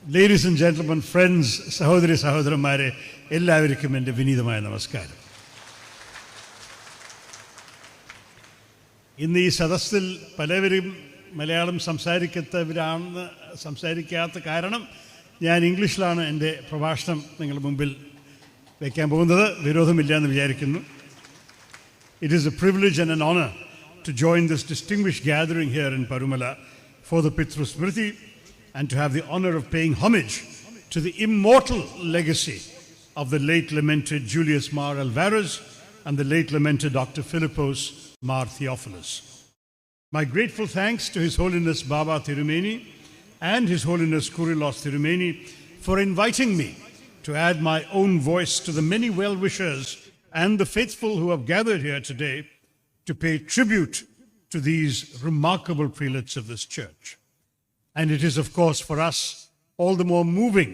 Ladies and gentlemen, friends, സഹോദരി സഹോദരന്മാരെ, എല്ലാവർക്കും എൻ്റെ വിനീതമായ നമസ്കാരം. ഇന്ന് ഈ സദസ്സിൽ പലവരും മലയാളം സംസാരിക്കാത്ത കാരണം ഞാൻ ഇംഗ്ലീഷിലാണ് എൻ്റെ പ്രഭാഷണം നിങ്ങളുടെ മുമ്പിൽ വയ്ക്കാൻ പോകുന്നത്. വിരോധമില്ല എന്ന് വിചാരിക്കുന്നു. It is a privilege and an honor to join this distinguished gathering here in Parumala for the Pitru Smriti and to have the honor of paying homage to the immortal legacy of the late lamented Julius Mar Alvarez and the late lamented Dr. Philippos Mar Theophilus. My grateful thanks to His Holiness Baba Thirumeni and His Holiness Kurilos Thirumeni for inviting me to add my own voice to the many well-wishers and the faithful who have gathered here today to pay tribute to these remarkable prelates of this church. And it is, of course, for us all the more moving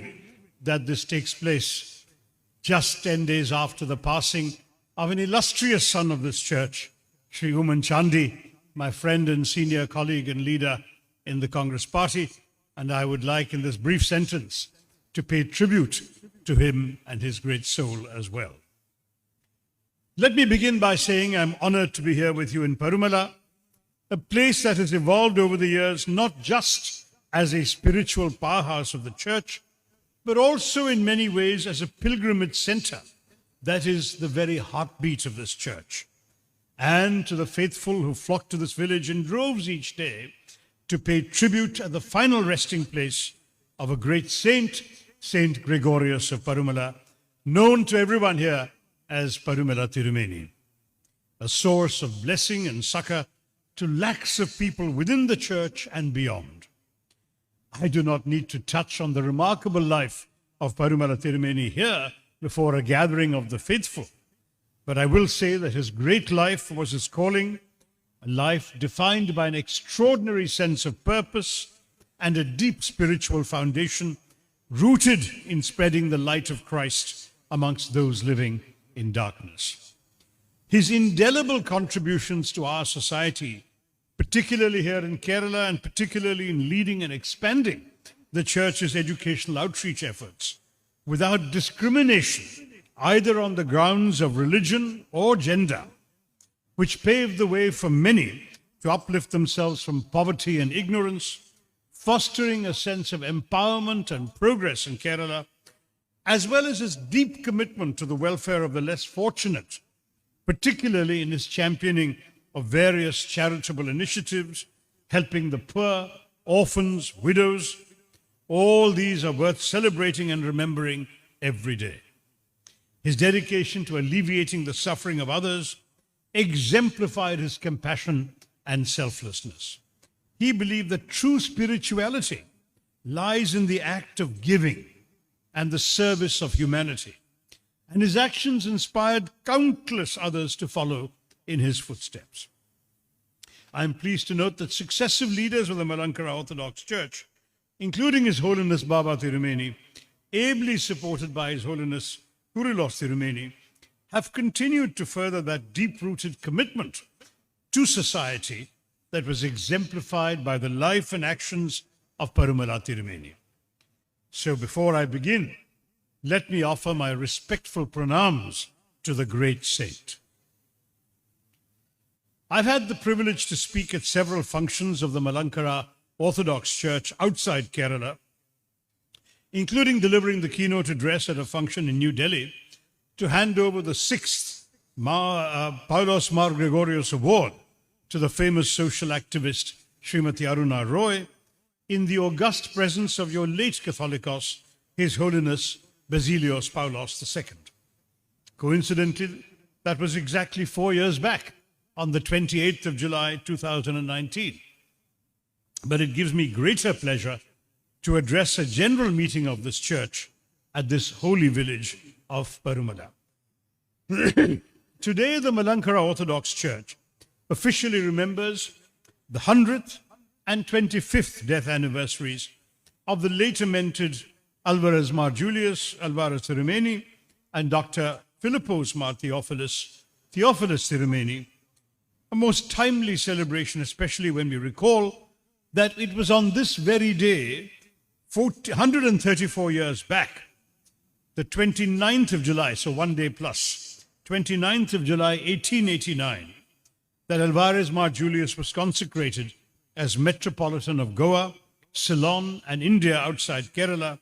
that this takes place just 10 days after the passing of an illustrious son of this church, Sri Uman Chandi, my friend and senior colleague and leader in the Congress Party. And I would like, in this brief sentence, to pay tribute to him and his great soul as well. Let me begin by saying I'm honored to be here with you in Parumala, a place that has evolved over the years not just as a spiritual powerhouse of the church, but also in many ways as a pilgrimage center that is the very heartbeat of this church. And to the faithful who flock to this village in droves each day to pay tribute at the final resting place of a great saint, Saint Gregorius of Parumala, known to everyone here as Parumala Thirumeni, a source of blessing and succor to lakhs of people within the church and beyond. I do not need to touch on the remarkable life of Parumala Thirumeni here before a gathering of the faithful, but I will say that his great life was his calling, a life defined by an extraordinary sense of purpose and a deep spiritual foundation rooted in spreading the light of Christ amongst those living in darkness. His indelible contributions to our society, particularly here in Kerala and particularly in leading and expanding the church's educational outreach efforts without discrimination, either on the grounds of religion or gender, which paved the way for many to uplift themselves from poverty and ignorance, fostering a sense of empowerment and progress in Kerala, as well as his deep commitment to the welfare of the less fortunate, particularly in his championing of various charitable initiatives, helping the poor, orphans, widows. All these are worth celebrating and remembering every day. His dedication to alleviating the suffering of others exemplified his compassion and selflessness. He believed that true spirituality lies in the act of giving and the service of humanity, and his actions inspired countless others to follow in his footsteps. I am pleased to note that successive leaders of the Malankara Orthodox Church, including His Holiness Baba Thirumeni, ably supported by His Holiness Kurilos Thirumeni, have continued to further that deep-rooted commitment to society that was exemplified by the life and actions of Parumala Thirumeni. So before I begin, let me offer my respectful pranams to the great saint. I've had the privilege to speak at several functions of the Malankara Orthodox Church outside Kerala, including delivering the keynote address at a function in New Delhi to hand over the 6th Paulos Mar Gregorius Award to the famous social activist Srimati Aruna Roy, in the august presence of your late Catholicos, His Holiness Basilios Paulos II. Coincidentally, that was exactly 4 years back, on the 28th of July 2019. But it gives me greater pleasure to address a general meeting of this church at this holy village of Parumala. Today, the Malankara Orthodox Church officially remembers the 100th and 25th death anniversaries of the late lamented Alvarez Mar Julius Alvarez Thirumeni and Dr. Philippos Mar Theophilus Thirumeni, a most timely celebration, especially when we recall that it was on this very day 134 years back, the 29th of July, so one day plus, 29th of July, 1889, that Alvarez Mar Julius was consecrated as Metropolitan of Goa, Ceylon, and India outside Kerala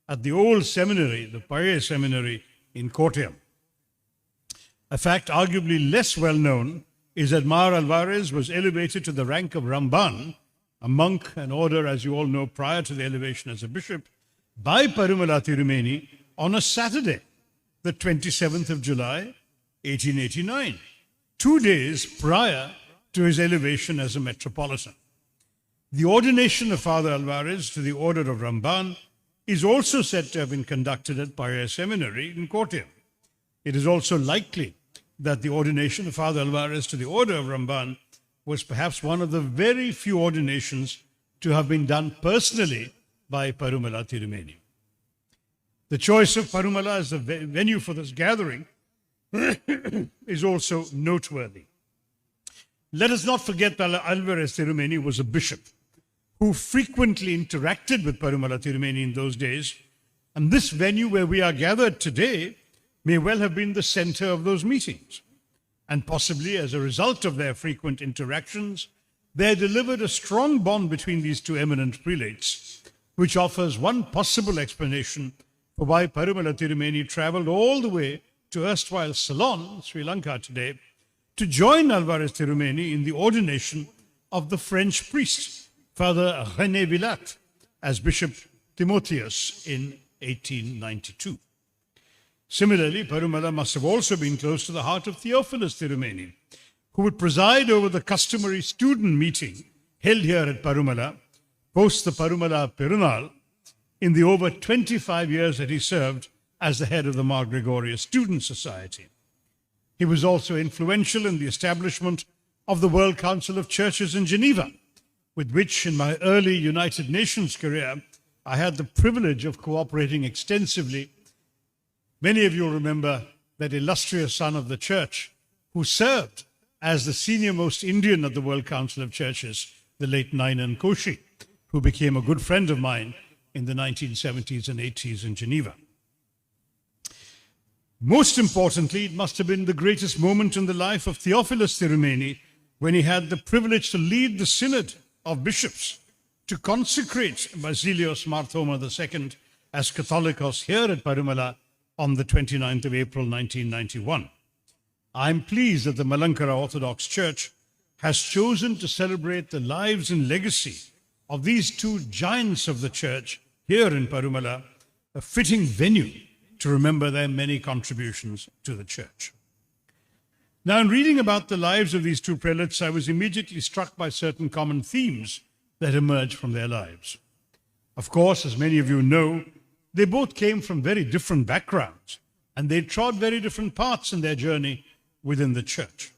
at the old seminary, the Paya Seminary in Kottayam. A fact arguably less well known is that Mar Alvarez was elevated to the rank of Ramban, a monk and order, as you all know, prior to the elevation as a bishop, by Parumala Thirumeni on a Saturday, the 27th of July, 1889, 2 days prior to his elevation as a metropolitan. The ordination of Father Alvarez to the order of Ramban is also said to have been conducted at Paya Seminary in Kottayam. It is also likely that the ordination of Father Alvarez to the order of Ramban was perhaps one of the very few ordinations to have been done personally by Parumala Thirumeni. The choice of Parumala as the venue for this gathering is also noteworthy. Let us not forget that Alvarez Thirumeni was a bishop who frequently interacted with Parumala Thirumeni in those days, and this venue where we are gathered today may well have been the center of those meetings. And possibly as a result of their frequent interactions, there delivered a strong bond between these two eminent prelates, which offers one possible explanation for why Parumala Thirumeni traveled all the way to erstwhile Ceylon, Sri Lanka today, to join Alvarez Thirumeni in the ordination of the French priest, Father René Villat, as Bishop Timotheus in 1892. Similarly, Parumala must have also been close to the heart of Theophilus Thirumeni, who would preside over the customary student meeting held here at Parumala, post the Parumala Perunal, in the over 25 years that he served as the head of the Mar Gregorius Student Society. He was also influential in the establishment of the World Council of Churches in Geneva, with which in my early United Nations career I had the privilege of cooperating extensively. Many of you will remember that illustrious son of the church who served as the senior-most Indian of the World Council of Churches, the late Nainan Koshi, who became a good friend of mine in the 1970s and 80s in Geneva. Most importantly, it must have been the greatest moment in the life of Theophilus Thirumeni when he had the privilege to lead the Synod of Bishops to consecrate Basilios Marthoma II as Catholicos here at Parumala on the 29th of April 1991. I'm pleased that the Malankara Orthodox Church has chosen to celebrate the lives and legacy of these two giants of the church here in Parumala, a fitting venue to remember their many contributions to the church. Now, in reading about the lives of these two prelates, I was immediately struck by certain common themes that emerged from their lives. Of course, as many of you know, they both came from very different backgrounds, and they trod very different paths in their journey within the church.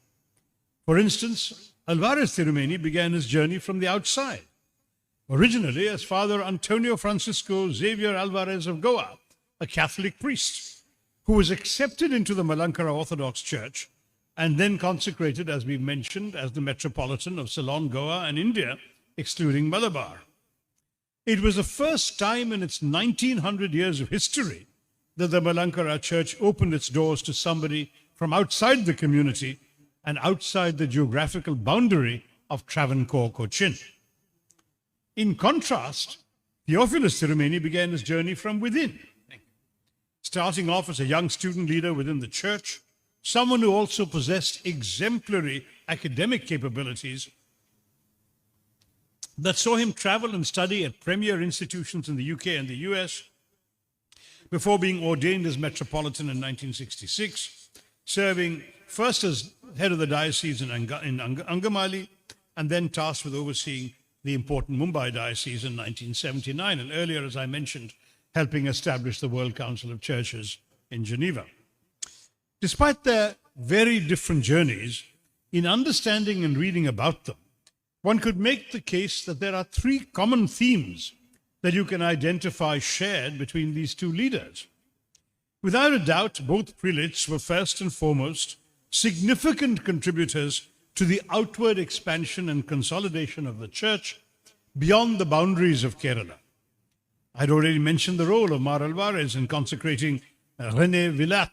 For instance, Alvarez Thirumeni began his journey from the outside, originally as Father Antonio Francisco Xavier Alvarez of Goa, a Catholic priest, who was accepted into the Malankara Orthodox Church and then consecrated, as we mentioned, as the Metropolitan of Ceylon, Goa, and India, excluding Malabar. It was the first time in its 1900 years of history that the Malankara Church opened its doors to somebody from outside the community and outside the geographical boundary of Travancore, Cochin. In contrast, Theophilus Thirumeni began his journey from within, starting off as a young student leader within the church, someone who also possessed exemplary academic capabilities that saw him travel and study at premier institutions in the UK and the US, before being ordained as Metropolitan in 1966, serving first as head of the diocese in Angamali, and then tasked with overseeing the important Mumbai diocese in 1979, and earlier, as I mentioned, helping establish the World Council of Churches in Geneva. Despite their very different journeys, in understanding and reading about them, one could make the case that there are three common themes that you can identify shared between these two leaders. Without a doubt, both prelates were first and foremost significant contributors to the outward expansion and consolidation of the church beyond the boundaries of Kerala. I'd already mentioned the role of Mar Alvarez in consecrating René Villat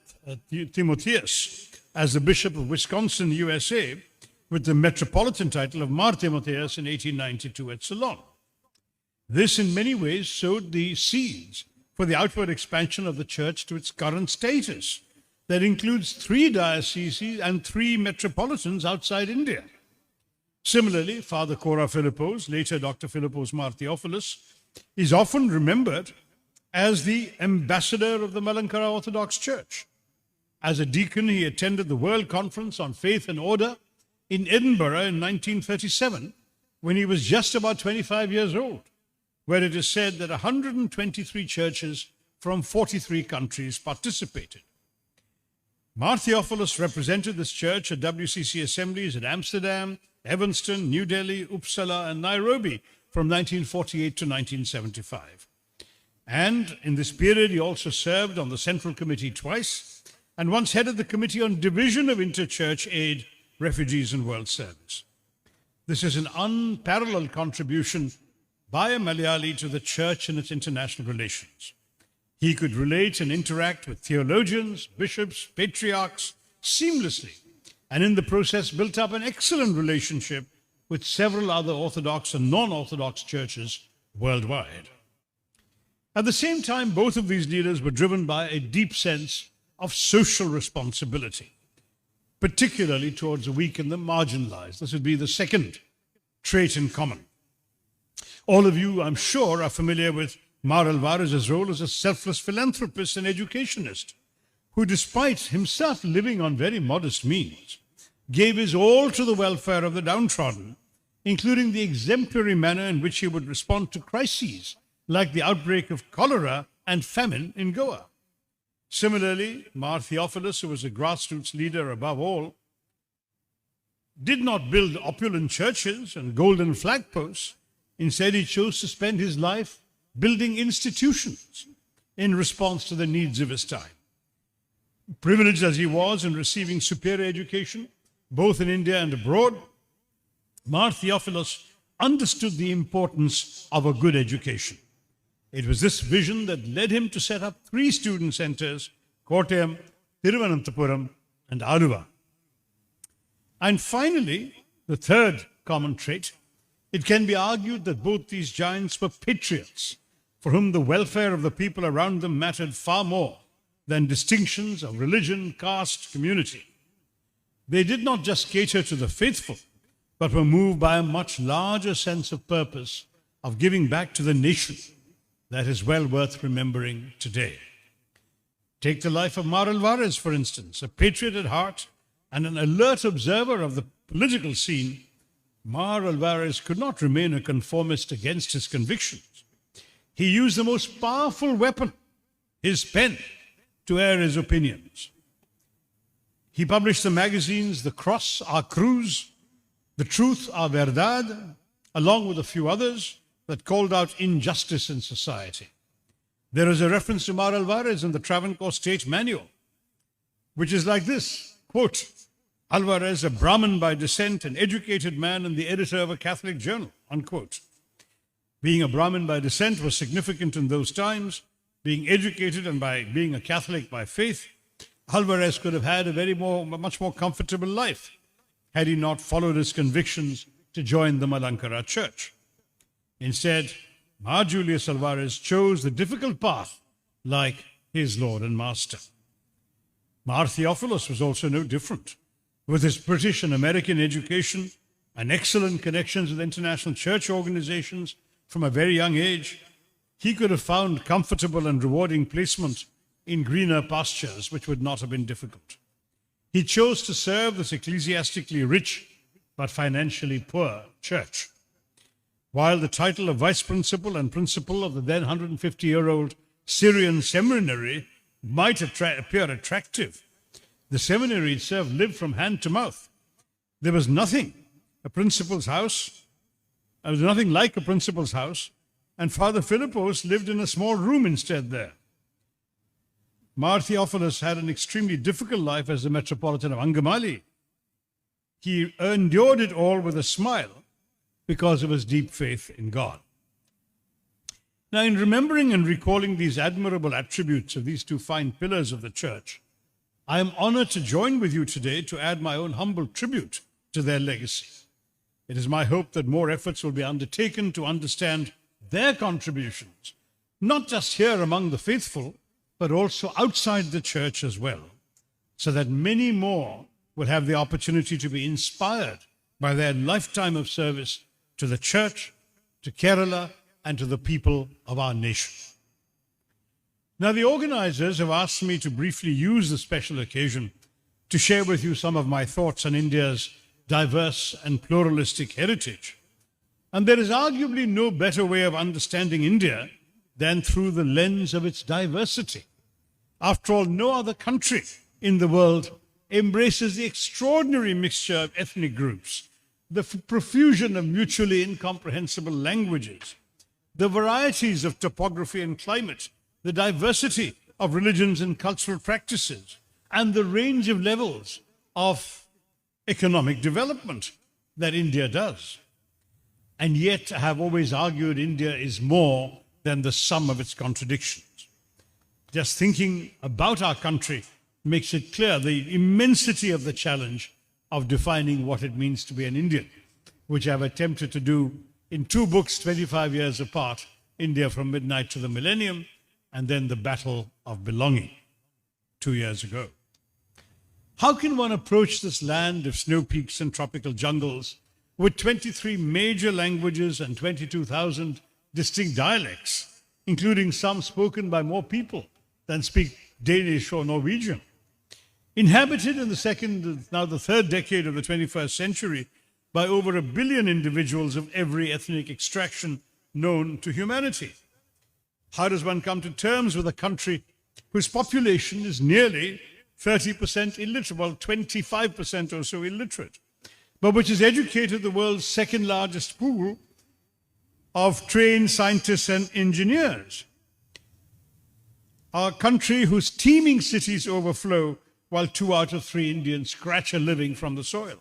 Timotheus as the Bishop of Wisconsin, USA, with the metropolitan title of Mar Timotheus in 1892 at Ceylon. This in many ways sowed the seeds for the outward expansion of the church to its current status that includes 3 dioceses and 3 metropolitans outside India. Similarly, Father Cora Philippos, later Dr. Philippos Mar Theophilus, is often remembered as the ambassador of the Malankara Orthodox Church. As a deacon, he attended the World Conference on Faith and Order in Edinburgh in 1937, when he was just about 25 years old, where it is said that 123 churches from 43 countries participated. Mar Theophilus represented this church at WCC assemblies at Amsterdam, Evanston, New Delhi, Uppsala, and Nairobi from 1948 to 1975. And in this period, he also served on the Central Committee twice, and once headed the Committee on Division of Interchurch Aid, Refugees and World Service. This is an unparalleled contribution by a Malayali to the church and its international relations. He could relate and interact with theologians, bishops, patriarchs seamlessly, and in the process built up an excellent relationship with several other Orthodox and non-Orthodox churches worldwide. At the same time, both of these leaders were driven by a deep sense of social responsibility, particularly towards the weak and the marginalized. This would be the second trait in common. All of you, I'm sure, are familiar with Mar Alvarez's role as a selfless philanthropist and educationist, who, despite himself living on very modest means, gave his all to the welfare of the downtrodden, including the exemplary manner in which he would respond to crises like the outbreak of cholera and famine in Goa. Similarly, Mar Theophilus, who was a grassroots leader above all, did not build opulent churches and golden flagposts. Instead, he chose to spend his life building institutions in response to the needs of his time. Privileged as he was in receiving superior education, both in India and abroad, Mar Theophilus understood the importance of a good education. It was this vision that led him to set up 3 student centers, Kottayam, Thiruvananthapuram, and Aluva. And finally, the third common trait, it can be argued that both these giants were patriots, for whom the welfare of the people around them mattered far more than distinctions of religion, caste, community. They did not just cater to the faithful, but were moved by a much larger sense of purpose of giving back to the nation that is well worth remembering today. Take the life of Mar Alvarez, for instance, a patriot at heart and an alert observer of the political scene. Mar Alvarez could not remain a conformist against his convictions. He used the most powerful weapon, his pen, to air his opinions. He published the magazines The Cross, Our Cruz, The Truth, Our Verdad, along with a few others that called out injustice in society. There is a reference to Mar Alvarez in the Travancore State Manual, which is like this, quote, Alvarez, a Brahmin by descent, an educated man and the editor of a Catholic journal, unquote. Being a Brahmin by descent was significant in those times. Being educated and by being a Catholic by faith, Alvarez could have had a much more comfortable life had he not followed his convictions to join the Malankara Church. Instead, Mar Julius Alvarez chose the difficult path like his Lord and Master. Mar Theophilus was also no different. With his British and American education and excellent connections with international church organizations from a very young age, he could have found comfortable and rewarding placement in greener pastures, which would not have been difficult. He chose to serve this ecclesiastically rich but financially poor church. While the title of vice principal and principal of the then 150-year-old Syrian seminary might appear attractive, the seminary itself lived from hand to mouth. There was nothing like a principal's house, and Father Philippos lived in a small room instead there. Mar Theophilus had an extremely difficult life as the Metropolitan of Angamali. He endured it all with a smile because of his deep faith in God. Now, in remembering and recalling these admirable attributes of these two fine pillars of the Church, I am honored to join with you today to add my own humble tribute to their legacy. It is my hope that more efforts will be undertaken to understand their contributions, not just here among the faithful, but also outside the Church as well, so that many more will have the opportunity to be inspired by their lifetime of service to the Church, to Kerala, and to the people of our nation. Now, the organizers have asked me to briefly use the special occasion to share with you some of my thoughts on India's diverse and pluralistic heritage. And there is arguably no better way of understanding India than through the lens of its diversity. After all, no other country in the world embraces the extraordinary mixture of ethnic groups, the profusion of mutually incomprehensible languages, the varieties of topography and climate, the diversity of religions and cultural practices, and the range of levels of economic development that India does. And yet, I have always argued India is more than the sum of its contradictions. Just thinking about our country makes it clear the immensity of the challenge of defining what it means to be an Indian, which I've attempted to do in two books 25 years apart, India from Midnight to the Millennium, and then The Battle of Belonging 2 years ago. How can one approach this land of snow peaks and tropical jungles with 23 major languages and 22,000 distinct dialects, including some spoken by more people than speak Danish or Norwegian? Inhabited in the second, now the third decade of the 21st century by over 1 billion individuals of every ethnic extraction known to humanity. How does one come to terms with a country whose population is nearly 30% illiterate, well, 25% or so illiterate, but which has educated the world's second largest pool of trained scientists and engineers? Our country whose teeming cities overflow while 2 out of 3 Indians scratch a living from the soil.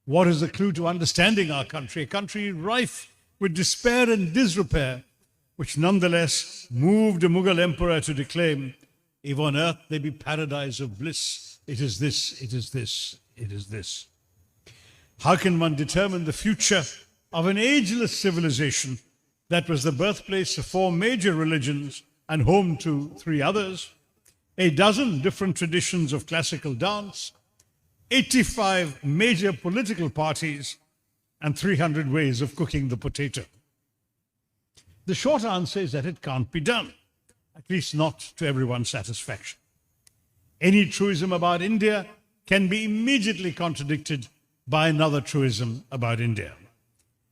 What is the clue to understanding our country? A country rife with despair and disrepair, which nonetheless moved a Mughal emperor to declaim, "If on earth there be paradise of bliss, it is this, it is this, it is this." How can one determine the future of an ageless civilization that was the birthplace of 4 major religions and home to 3 others, a dozen different traditions of classical dance, 85 major political parties, and 300 ways of cooking the potato? The short answer is that it can't be done, at least not to everyone's satisfaction. Any truism about India can be immediately contradicted by another truism about India.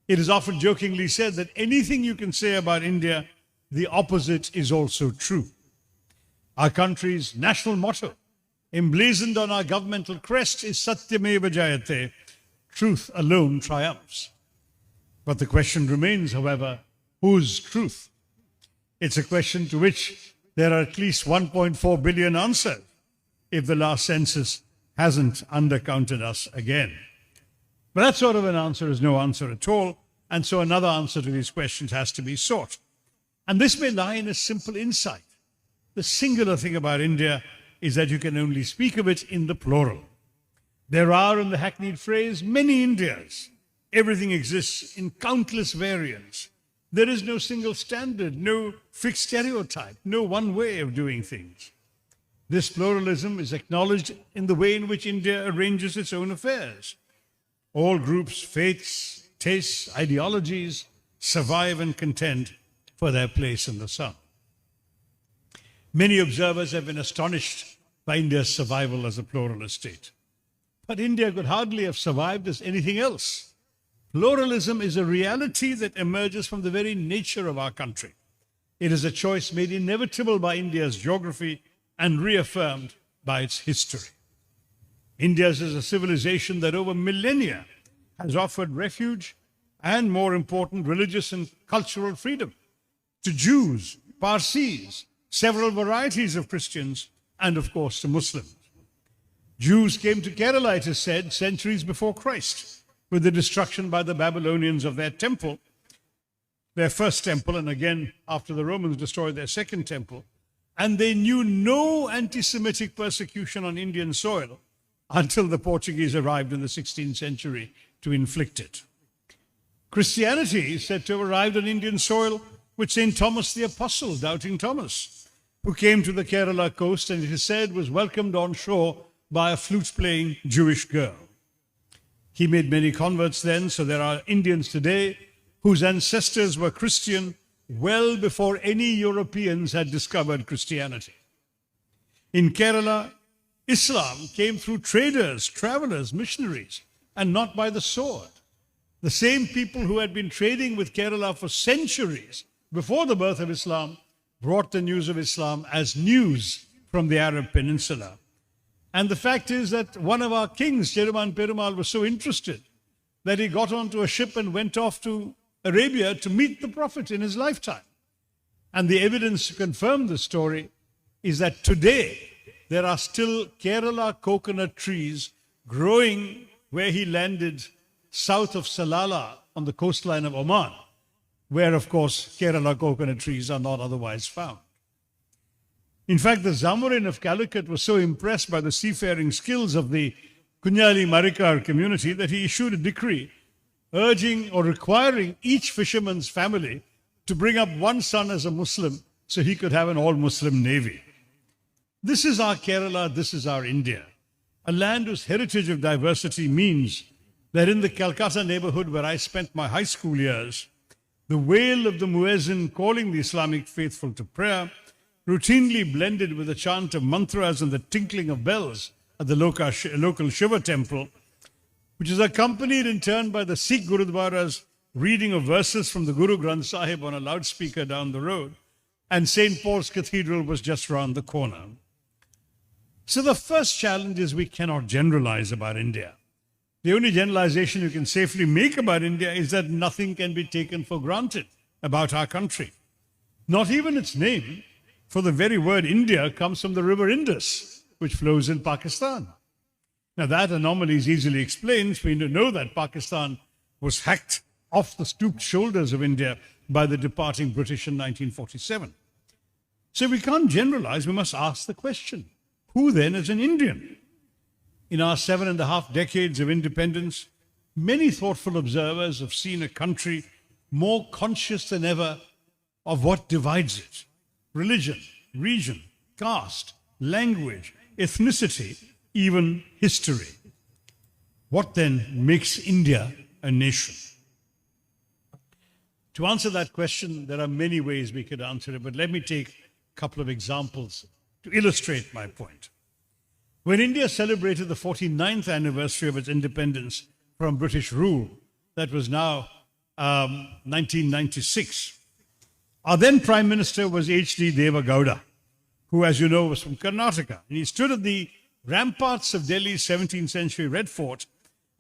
It is often jokingly said that anything you can say about India, the opposite is also true. Our country's national motto, emblazoned on our governmental crest, is Satyameva Jayate, truth alone triumphs. But the question remains, however, whose truth? It's a question to which there are at least 1.4 billion answers, if the last census hasn't undercounted us again. But that sort of an answer is no answer at all, and so another answer to these questions has to be sought. And this may lie in a simple insight. The singular thing about India is that you can only speak of it in the plural. There are, in the hackneyed phrase, many Indias. Everything exists in countless variants. There is no single standard, no fixed stereotype, no one way of doing things. This pluralism is acknowledged in the way in which India arranges its own affairs. All groups, faiths, tastes, ideologies survive and contend for their place in the sun. Many observers have been astonished by India's survival as a pluralist state. But India could hardly have survived as anything else. Pluralism is a reality that emerges from the very nature of our country. It is a choice made inevitable by India's geography and reaffirmed by its history. India is a civilization that over millennia has offered refuge and, more important, religious and cultural freedom to Jews, Parsis, several varieties of Christians, and of course to Muslims. Jews came to Kerala, it is said, centuries before Christ, with the destruction by the Babylonians of their temple, their first temple, and again after the Romans destroyed their second temple, and they knew no anti-Semitic persecution on Indian soil until the Portuguese arrived in the 16th century to inflict it. Christianity is said to have arrived on Indian soil with St. Thomas the Apostle, Doubting Thomas, who came to the Kerala coast and it is said was welcomed on shore by a flute-playing Jewish girl. He made many converts then, so there are Indians today whose ancestors were Christian well before any Europeans had discovered Christianity. In Kerala, Islam came through traders, travelers, missionaries, and not by the sword. The same people who had been trading with Kerala for centuries before the birth of Islam brought the news of Islam as news from the Arab Peninsula. And the fact is that one of our kings, Cheruman Perumal, was so interested that he got onto a ship and went off to Arabia to meet the Prophet in his lifetime. And the evidence to confirm the story is that today there are still Kerala coconut trees growing where he landed south of Salalah on the coastline of Oman, where, of course, Kerala coconut trees are not otherwise found. In fact, the Zamorin of Calicut was so impressed by the seafaring skills of the Kunyali Marikar community that he issued a decree urging or requiring each fisherman's family to bring up one son as a Muslim so he could have an all-Muslim navy. This is our Kerala, this is our India, a land whose heritage of diversity means that in the Calcutta neighborhood where I spent my high school years, the wail of the muezzin calling the Islamic faithful to prayer routinely blended with the chant of mantras and the tinkling of bells at the local Shiva temple, which is accompanied in turn by the Sikh Gurudwara's reading of verses from the Guru Granth Sahib on a loudspeaker down the road, and St. Paul's Cathedral was just round the corner. So the first challenge is we cannot generalize about India. The only generalization you can safely make about India is that nothing can be taken for granted about our country. Not even its name, for the very word India comes from the river Indus, which flows in Pakistan. Now that anomaly is easily explained. We know that Pakistan was hacked off the stooped shoulders of India by the departing British in 1947. So we can't generalize, we must ask the question, who then is an Indian? In our 7.5 decades of independence, many thoughtful observers have seen a country more conscious than ever of what divides it: religion, region, caste, language, ethnicity, even history. What then makes India a nation? To answer that question, there are many ways we could answer it, but let me take a couple of examples to illustrate my point. When India celebrated the 49th anniversary of its independence from British rule, that was now 1996, our then Prime Minister was H.D. Deva Gowda, who, as you know, was from Karnataka. And he stood at the ramparts of Delhi's 17th century Red Fort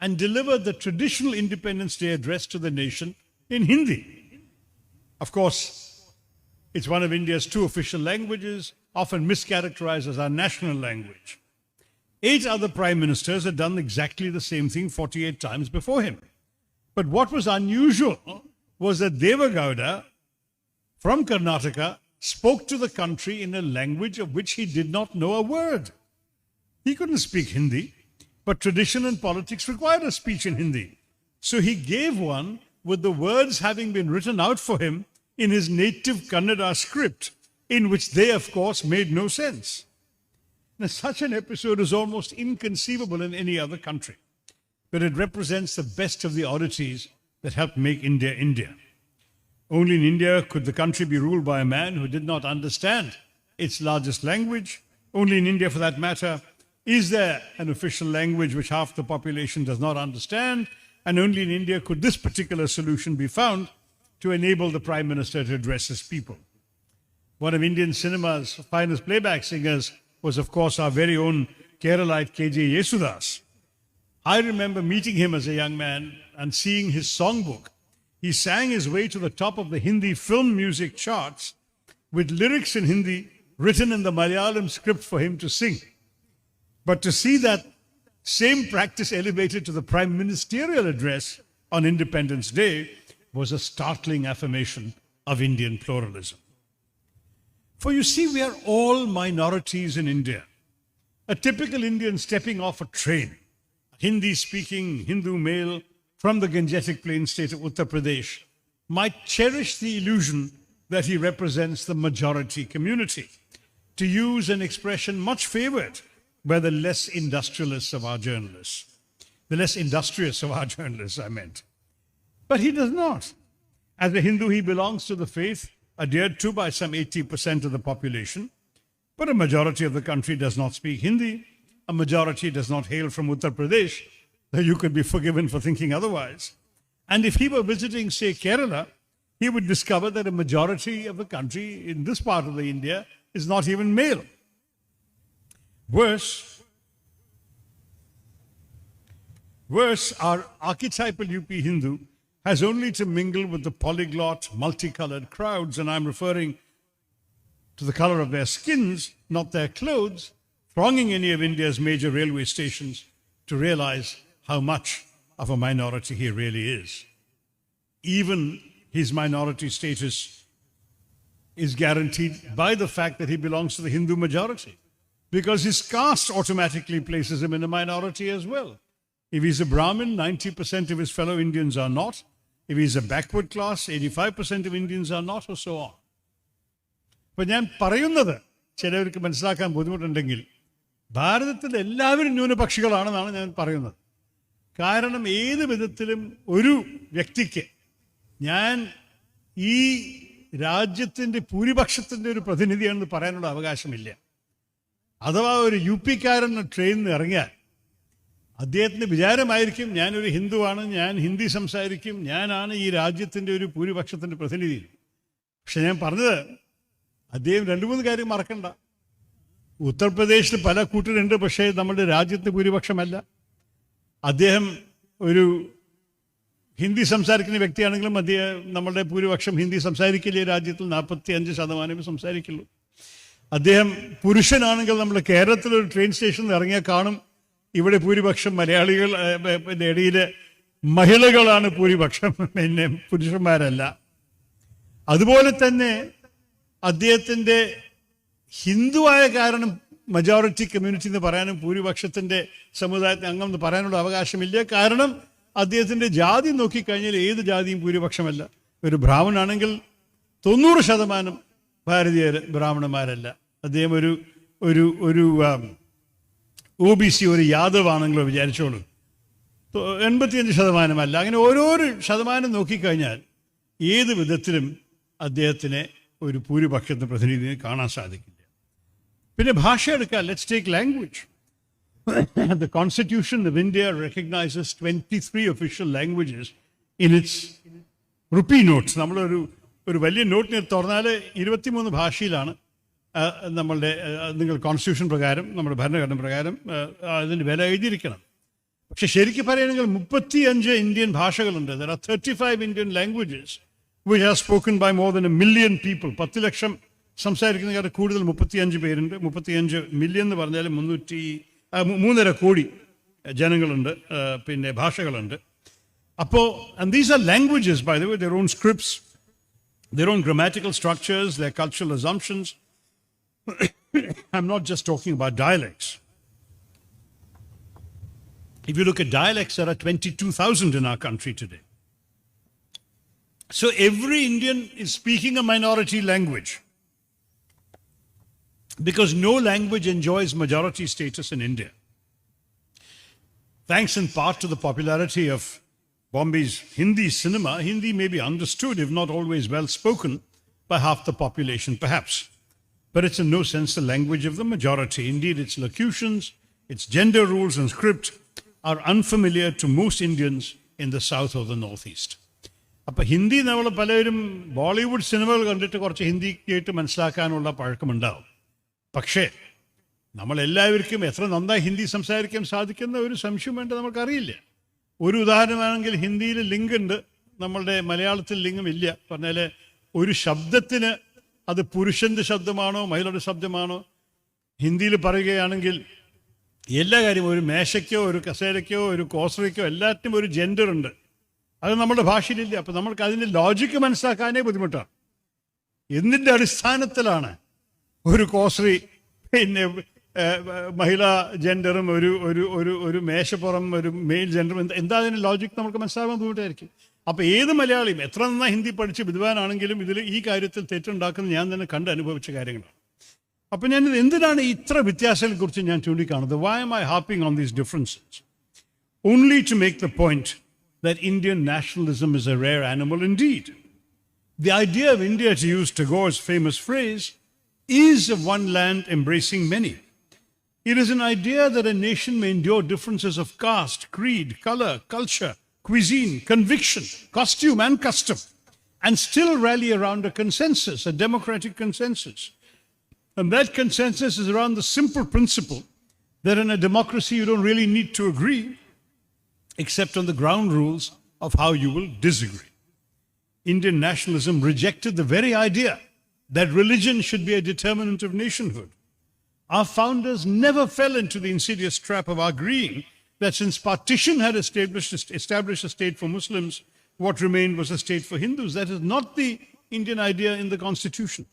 and delivered the traditional Independence Day address to the nation in Hindi. Of course, it's one of India's 2 official languages, often mischaracterized as our national language. 8 other prime ministers had done exactly the same thing 48 times before him. But what was unusual was that Deva Gowda from Karnataka spoke to the country in a language of which he did not know a word. He couldn't speak Hindi, but tradition and politics required a speech in Hindi. So he gave one with the words having been written out for him in his native Kannada script, in which they, of course, made no sense. Now, such an episode is almost inconceivable in any other country, but it represents the best of the oddities that helped make India India. Only in India could the country be ruled by a man who did not understand its largest language. Only in India, for that matter, is there an official language which half the population does not understand, and only in India could this particular solution be found to enable the Prime Minister to address his people. One of Indian cinema's finest playback singers was, of course, our very own Keralite K.J. Yesudas. I remember meeting him as a young man and seeing his songbook. He sang his way to the top of the Hindi film music charts with lyrics in Hindi written in the Malayalam script for him to sing. But to see that same practice elevated to the prime ministerial address on Independence Day was a startling affirmation of Indian pluralism. For you see, we are all minorities in India. A typical Indian stepping off a train, a Hindi-speaking Hindu male from the Gangetic Plain state of Uttar Pradesh, might cherish the illusion that he represents the majority community, to use an expression much favored by the less industrious of our journalists. I meant. But he does not. As a Hindu, he belongs to the faith adhered to by some 80% of the population, but a majority of the country does not speak Hindi. A majority does not hail from Uttar Pradesh. You could be forgiven for thinking otherwise. And if he were visiting, say, Kerala, he would discover that a majority of the country in this part of the India is not even male. Worse, our archetypal UP Hindu has only to mingle with the polyglot, multicolored crowds, and I'm referring to the color of their skins, not their clothes, thronging any of India's major railway stations to realize how much of a minority he really is. Even his minority status is guaranteed by the fact that he belongs to the Hindu majority, because his caste automatically places him in a minority as well. If he's a Brahmin, 90% of his fellow Indians are not. If he's a backward class, 85% of Indians are not, or so on. അപ്പോൾ ഞാൻ പറയുന്നത് ചിലവർക്ക് മനസ്സിലാക്കാൻ ബുദ്ധിമുട്ടുണ്ടെങ്കിൽ ഭാരതത്തിൽ എല്ലാവരും ന്യൂനപക്ഷികളാണെന്നാണ് ഞാൻ പറയുന്നത്. കാരണം ഏത് വിധത്തിലും ഒരു വ്യക്തിക്ക് ഞാൻ ഈ രാജ്യത്തിൻ്റെ ഭൂരിപക്ഷത്തിൻ്റെ ഒരു പ്രതിനിധിയാണെന്ന് പറയാനുള്ള അവകാശമില്ല. അഥവാ ഒരു യു പിക്കാരൻ ട്രെയിനിൽ നിന്ന് ഇറങ്ങിയാൽ അദ്ദേഹത്തിൻ്റെ വിചാരമായിരിക്കും ഞാനൊരു ഹിന്ദുവാണ്, ഞാൻ ഹിന്ദി സംസാരിക്കും, ഞാനാണ് ഈ രാജ്യത്തിൻ്റെ ഒരു ഭൂരിപക്ഷത്തിൻ്റെ പ്രതിനിധി. പക്ഷെ ഞാൻ പറഞ്ഞത് അദ്ദേഹം 2-3 കാര്യം മറക്കണ്ട. ഉത്തർപ്രദേശിൽ പല കൂട്ടരുണ്ട്, പക്ഷേ നമ്മുടെ രാജ്യത്തെ ഭൂരിപക്ഷമല്ല. അദ്ദേഹം ഒരു ഹിന്ദി സംസാരിക്കുന്ന വ്യക്തിയാണെങ്കിലും നമ്മളുടെ ഭൂരിപക്ഷം ഹിന്ദി സംസാരിക്കില്ല. രാജ്യത്തിൽ 45% സംസാരിക്കുള്ളൂ. അദ്ദേഹം പുരുഷനാണെങ്കിൽ നമ്മൾ കേരളത്തിലൊരു ട്രെയിൻ സ്റ്റേഷനിൽ ഇറങ്ങിയാൽ കാണും ഇവിടെ ഭൂരിപക്ഷം മലയാളികൾ ഇടയിൽ മഹിളകളാണ് ഭൂരിപക്ഷം, പിന്നെ പുരുഷന്മാരല്ല. അതുപോലെ തന്നെ അദ്ദേഹത്തിൻ്റെ ഹിന്ദുവായ കാരണം മജോറിറ്റി കമ്മ്യൂണിറ്റി എന്ന് പറയാനും ഭൂരിപക്ഷത്തിൻ്റെ സമുദായത്തിന് അംഗം പറയാനുള്ള അവകാശമില്ല. കാരണം അദ്ദേഹത്തിൻ്റെ ജാതി നോക്കിക്കഴിഞ്ഞാൽ ഏത് ജാതിയും ഭൂരിപക്ഷമല്ല. ഒരു ബ്രാഹ്മണാണെങ്കിൽ 90% ഭാരതീയർ ബ്രാഹ്മണന്മാരല്ല. അദ്ദേഹം ഒരു OBC ഒരു യാദവ് ആണെങ്കിലോ വിചാരിച്ചോളൂ, 85% അങ്ങനെ ഓരോരോ ശതമാനം നോക്കിക്കഴിഞ്ഞാൽ ഏത് വിധത്തിലും അദ്ദേഹത്തിനെ ഒരു ഭൂരിപക്ഷത്തെ പ്രതിനിധിയെ കാണാൻ സാധിക്കില്ല. പിന്നെ ഭാഷ എടുക്കാം. Let's take language. The Constitution of India recognizes 23 official languages in its rupee notes. നമ്മളൊരു വലിയ നോട്ടിനെ തുറന്നാൽ 23 ഭാഷയിലാണ് നമ്മളുടെ നിങ്ങൾ കോൺസ്റ്റിറ്റ്യൂഷൻ പ്രകാരം നമ്മുടെ ഭരണഘടന പ്രകാരം അതിൻ്റെ വില എഴുതിയിരിക്കണം. പക്ഷെ ശരിക്കും പറയുകയാണെങ്കിൽ 35 ഇന്ത്യൻ ഭാഷകളുണ്ട്. There are 35 Indian languages which are spoken by more than 1 million people. 10 ലക്ഷം സംസാരിക്കുന്നതിനേക്കാൾ കൂടുതൽ 35 പേരുണ്ട്. 35 മില്യൺ എന്ന് പറഞ്ഞാൽ 3.5 കോടി ജനങ്ങളുണ്ട്, പിന്നെ ഭാഷകളുണ്ട്. അപ്പോൾ and these are languages, by the way, their own scripts, their own grammatical structures, their cultural assumptions. I'm not just talking about dialects. If you look at dialects, there are 22,000 in our country today. So every Indian is speaking a minority language, because no language enjoys majority status in India. Thanks in part to the popularity of Bombay's Hindi cinema, Hindi may be understood, if not always well spoken, by half the population, perhaps. But it's in no sense the language of the majority. Indeed, its locutions, its gender rules and script are unfamiliar to most Indians in the south or the northeast. അപ്പോൾ ഹിന്ദി നമ്മൾ പലരും ബോളിവുഡ് സിനിമകൾ കണ്ടിട്ട് കുറച്ച് ഹിന്ദി കേട്ട് മനസ്സിലാക്കാനുള്ള പഴക്കമുണ്ടാവും. പക്ഷേ നമ്മളെല്ലാവർക്കും എത്ര നന്നായി ഹിന്ദി സംസാരിക്കാൻ സാധിക്കുന്ന ഒരു സംശയം വേണ്ട നമുക്കറിയില്ല. ഒരു ഉദാഹരണമാണെങ്കിൽ ലിംഗിൽ ലിംഗുണ്ട്, നമ്മളുടെ മലയാളത്തിൽ ലിംഗമില്ല. പറഞ്ഞാൽ ഒരു ശബ്ദത്തിന് അത് പുരുഷൻ്റെ ശബ്ദമാണോ മഹിളയുടെ ശബ്ദമാണോ, ഹിന്ദിയിൽ പറയുകയാണെങ്കിൽ എല്ലാ കാര്യവും ഒരു മേശയ്ക്കോ ഒരു കസേരയ്ക്കോ ഒരു കോസറയ്ക്കോ എല്ലാറ്റിനും ഒരു ജെൻഡർ ഉണ്ട്. അത് നമ്മുടെ ഭാഷയിലില്ല. അപ്പം നമ്മൾക്ക് അതിൻ്റെ ലോജിക്ക് മനസ്സിലാക്കാനേ ബുദ്ധിമുട്ടാണ്. എന്തിൻ്റെ അടിസ്ഥാനത്തിലാണ് ഒരു കോശ്രീ പിന്നെ മഹിളാ ജെൻഡറും ഒരു ഒരു ഒരു ഒരു മേശപ്പുറം ഒരു മെയിൽ ജെൻഡറും എന്താ അതിൻ്റെ ലോജിക്ക് നമുക്ക് മനസ്സിലാകാൻ ബുദ്ധിമുട്ടായിരിക്കും. അപ്പോൾ ഏത് മലയാളിയും എത്ര നന്നായി ഹിന്ദി പഠിച്ച് വിദ്വാനാണെങ്കിലും ഇതിൽ ഈ കാര്യത്തിൽ തെറ്റുണ്ടാക്കുന്നത് ഞാൻ തന്നെ കണ്ട് അനുഭവിച്ച കാര്യങ്ങളാണ്. അപ്പം ഞാൻ എന്തിനാണ് ഇത്ര വ്യത്യാസങ്ങളെക്കുറിച്ച് ഞാൻ ചൂണ്ടിക്കാണുന്നത്? Why am I harping on these differences? Only to make the point that Indian nationalism is a rare animal indeed. The idea of India, to use Tagore's famous phrase, is of one land embracing many. It is an idea that a nation may endure differences of caste, creed, color, culture, cuisine, conviction, costume, and custom, and still rally around a consensus, a democratic consensus. And that consensus is around the simple principle that in a democracy you don't really need to agree, except on the ground rules of how you will disagree. Indian nationalism rejected the very idea that religion should be a determinant of nationhood. Our founders never fell into the insidious trap of agreeing that since partition had established a state for Muslims, what remained was a state for Hindus. That is not the Indian idea in the Constitution.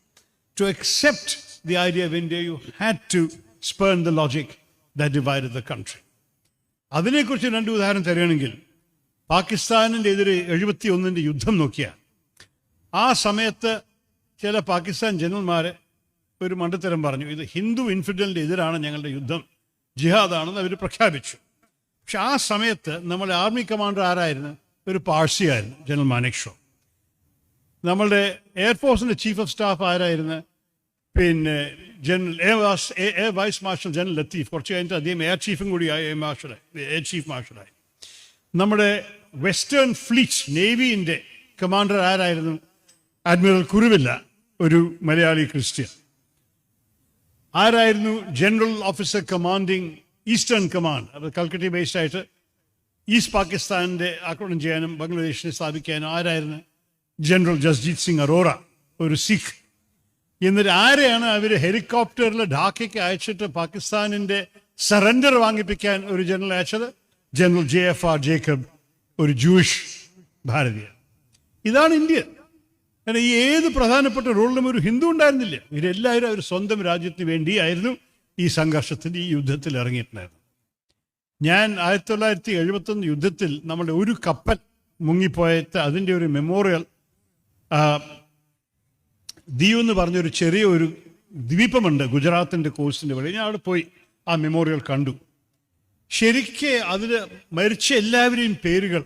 To accept the idea of India, you had to spurn the logic that divided the country. അതിനെക്കുറിച്ച് രണ്ട് ഉദാഹരണം തരികയാണെങ്കിൽ, പാകിസ്ഥാനിൻ്റെ എതിരെ 71 യുദ്ധം നോക്കിയാൽ ആ സമയത്ത് ചില പാകിസ്ഥാൻ ജനറൽമാർ ഒരു മണ്ടത്തരം പറഞ്ഞു. ഇത് ഹിന്ദു ഇൻഫിഡലിൻ്റെ എതിരാണ് ഞങ്ങളുടെ യുദ്ധം, ജിഹാദാണെന്ന് അവർ പ്രഖ്യാപിച്ചു. പക്ഷെ ആ സമയത്ത് നമ്മുടെ ആർമി കമാൻഡർ ആരായിരുന്നു? ഒരു പാഴ്സിയായിരുന്നു, ജനറൽ മാനേക്ഷോ. നമ്മളുടെ എയർഫോഴ്സിൻ്റെ ചീഫ് ഓഫ് സ്റ്റാഫ് ആരായിരുന്നു? പിന്നെ general air vice marshal general Latif. കുറച്ച് കഴിഞ്ഞിട്ട് അദ്ദേഹം എയർ ചീഫും കൂടിയായി, എയർ ചീഫ് മാർഷലായി. നമ്മുടെ വെസ്റ്റേൺ ഫ്ലീറ്റ് നേവിൻ്റെ കമാൻഡർ ആരായിരുന്നു? അഡ്മിറൽ കുരുവില്ല, ഒരു മലയാളി ക്രിസ്ത്യൻ. ആരായിരുന്നു general officer commanding eastern command? അത് കൽക്കട്ട ബേസ്ഡ് ആയിട്ട് ഈസ്റ്റ് പാകിസ്ഥാനിൻ്റെ ആക്രമണം ചെയ്യാനും ബംഗ്ലാദേശിനെ സ്ഥാപിക്കാനും ആരായിരുന്നു? ജനറൽ ജസ്ജീത് സിംഗ് അറോറ, ഒരു സിഖ്. എന്നിട്ട് ആരെയാണ് അവർ ഹെലികോപ്റ്ററിൽ ഢാക്കയ്ക്ക് അയച്ചിട്ട് പാകിസ്ഥാനിൻ്റെ സറണ്ടർ വാങ്ങിപ്പിക്കാൻ ഒരു ജനറൽ അയച്ചത്? ജനറൽ JFR ജേക്കബ്, ഒരു ജൂയിഷ് ഭാരതീയ. ഇതാണ് ഇന്ത്യ. കാരണം ഈ ഏത് പ്രധാനപ്പെട്ട റോളിലും ഒരു ഹിന്ദു ഉണ്ടായിരുന്നില്ല. ഇവരെല്ലാവരും അവർ സ്വന്തം രാജ്യത്തിന് വേണ്ടിയായിരുന്നു ഈ സംഘർഷത്തിൽ, ഈ യുദ്ധത്തിൽ ഇറങ്ങിയിട്ടുണ്ടായിരുന്നു. ഞാൻ 1971 യുദ്ധത്തിൽ നമ്മുടെ ഒരു കപ്പൽ മുങ്ങിപ്പോയത് അതിൻ്റെ ഒരു മെമ്മോറിയൽ, ദീവ് എന്ന് പറഞ്ഞൊരു ചെറിയൊരു ദ്വീപമുണ്ട് ഗുജറാത്തിൻ്റെ കോസ്റ്റിൻ്റെ വഴി. ഞാൻ അവിടെ പോയി ആ മെമ്മോറിയൽ കണ്ടു. ശരിക്ക് അതിൽ മരിച്ച എല്ലാവരെയും പേരുകൾ,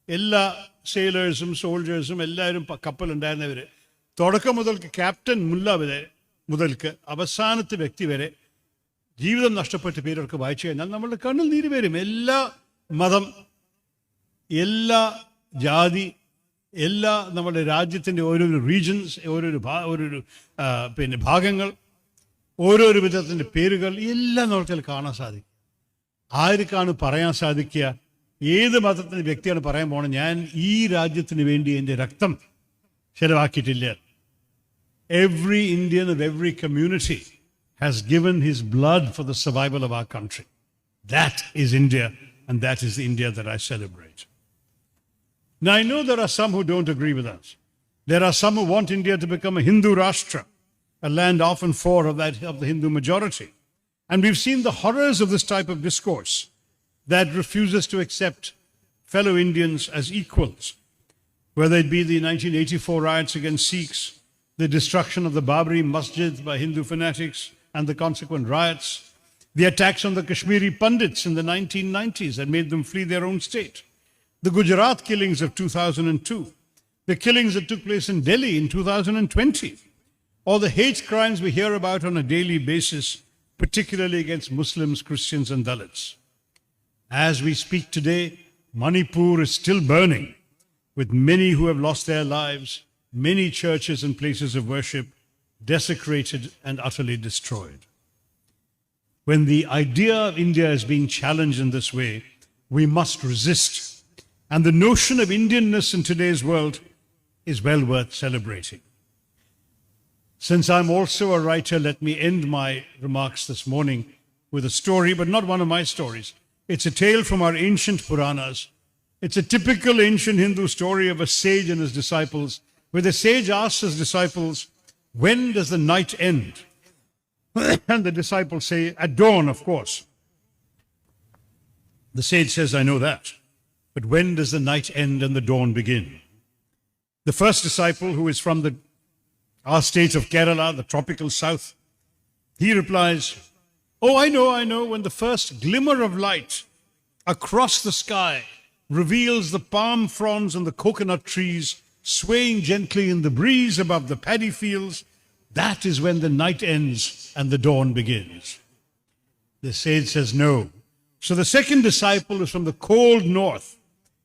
എല്ലാ സെയിലേഴ്സും സോൾജേഴ്സും എല്ലാവരും കപ്പലുണ്ടായിരുന്നവർ, തുടക്കം മുതൽക്ക് ക്യാപ്റ്റൻ മുല്ല വരെ മുതൽക്ക് അവസാനത്തെ വ്യക്തി വരെ ജീവിതം നഷ്ടപ്പെട്ട പേരൊക്കെ വായിച്ചു കഴിഞ്ഞാൽ നമ്മളുടെ കണ്ണിൽ നീര് വരും. എല്ലാ മതം, എല്ലാ ജാതി, എല്ലാ നമ്മുടെ രാജ്യത്തിൻ്റെ ഓരോരോ റീജൻസ്, ഓരോരോ പിന്നെ ഭാഗങ്ങൾ, ഓരോരോ വിധത്തിൻ്റെ പേരുകൾ എല്ലാം നമുക്ക് കാണാൻ സാധിക്കും. ആർക്കാണ് പറയാൻ സാധിക്കുക? ഏത് മതത്തിൻ്റെ വ്യക്തിയാണ് പറയാൻ പോകണം ഞാൻ ഈ രാജ്യത്തിന് വേണ്ടി എൻ്റെ രക്തം ചെലവാക്കിയിട്ടില്ല? Every Indian of every community has given his blood for the survival of our country. That is India, and that is the India that I celebrate. Now, I know there are some who don't agree with us. There are some who want India to become a Hindu Rashtra, a land often of the Hindu majority. And we've seen the horrors of this type of discourse that refuses to accept fellow Indians as equals, whether it be the 1984 riots against Sikhs, the destruction of the Babri Masjid by Hindu fanatics and the consequent riots, the attacks on the Kashmiri Pandits in the 1990s that made them flee their own state, the Gujarat killings of 2002, the killings that took place in Delhi in 2020, or the hate crimes we hear about on a daily basis, particularly against Muslims, Christians, and Dalits. As we speak today, Manipur is still burning, with many who have lost their lives, many churches and places of worship desecrated and utterly destroyed. When the idea of India is being challenged in this way, we must resist. And the notion of Indianness in today's world is well worth celebrating. Since I'm also a writer, let me end my remarks this morning with a story, but not one of my stories. It's a tale from our ancient Puranas It's a typical ancient Hindu story of a sage and his disciples, where the sage asks his disciples, when does the night end? And the disciples say, at dawn, of course. The sage says, I know that. But when does the night end and the dawn begin? The first disciple, who is from our state of Kerala, the tropical south, he replies, oh, I know, when the first glimmer of light across the sky reveals the palm fronds and the coconut trees swaying gently in the breeze above the paddy fields, that is when the night ends and the dawn begins. The sage says, no. So the second disciple is from the cold north.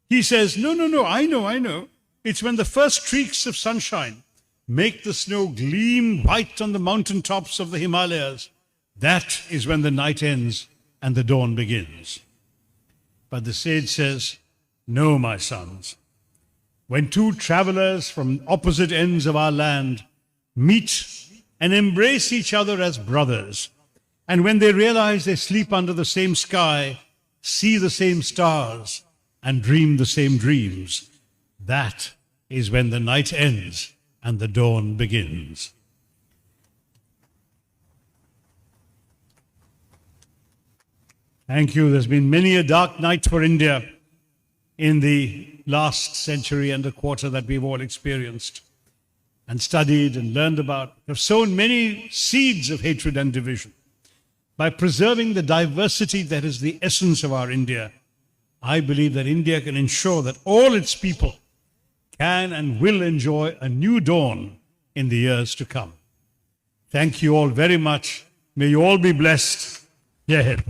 He says, no, I know. It's when the first streaks of sunshine make the snow gleam white on the mountaintops of the Himalayas. That is when the night ends and the dawn begins. But the sage says, no, my sons. When two travelers from opposite ends of our land meet and embrace each other as brothers, and when they realize they sleep under the same sky, see the same stars, and dream the same dreams, that is when the night ends and the dawn begins. Thank you. There's been many a dark night for India in the last century and a quarter that we've all experienced and studied and learned about. We've sown many seeds of hatred and division. By preserving the diversity that is the essence of our India, I believe that India can ensure that all its people can and will enjoy a new dawn in the years to come. Thank you all very much. May you all be blessed. Jai Hind.